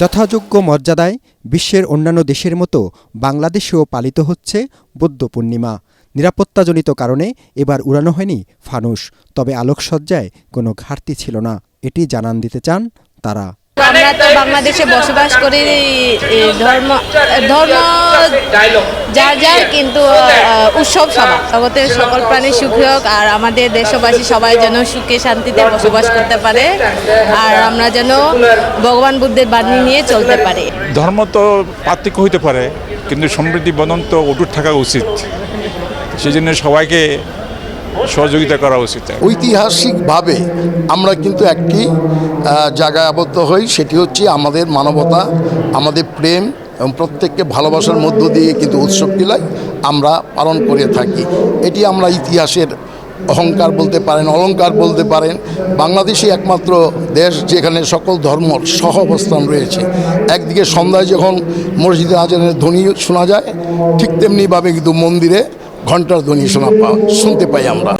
যথাযোগ্য মর্যাদায় বিশ্বের অন্যান্য দেশের মতো বাংলাদেশেও পালিত হচ্ছে বুদ্ধ পূর্ণিমা। নিরাপত্তাজনিত কারণে এবার উড়ানো হয়নি ফানুস, তবে আলোকসজ্জায় কোনো ঘাটতি ছিল না, এটি জানান দিতে চান তারা। আমরা তো বাংলাদেশে বসবাস করি, ধর্ম যার যার, কিন্তু উৎসব সবার জগতের সকল প্রাণী সুখী হোক, আর আমাদের দেশবাসী সবাই যেন সুখে শান্তিতে বসবাস করতে পারে, আর আমরা যেন ভগবান বুদ্ধের বাণী নিয়ে চলতে পারি। ধর্ম তো পার্থক্য হইতে পারে, কিন্তু সমৃদ্ধি বন্ধন তো অটুট থাকা উচিত। সেই জন্য সবাইকে সহযোগিতা করা উচিত। ঐতিহাসিকভাবে আমরা কিন্তু একটি জায়গায় আবদ্ধ হই, সেটি হচ্ছে আমাদের মানবতা, আমাদের প্রেম এবং প্রত্যেককে ভালোবাসার মধ্য দিয়ে কিন্তু উৎসবগুলাই আমরা পালন করে থাকি। এটি আমরা ইতিহাসের অহংকার বলতে পারেন, অলংকার বলতে পারেন। বাংলাদেশই একমাত্র দেশ যেখানে সকল ধর্মর সহ অবস্থান রয়েছে। একদিকে সন্ধ্যায় যখন মসজিদে আজানের ধ্বনি শোনা যায়, ঠিক তেমনিভাবে কিন্তু মন্দিরে ঘণ্টার ধ্বনি শুনতে পাই আমরা।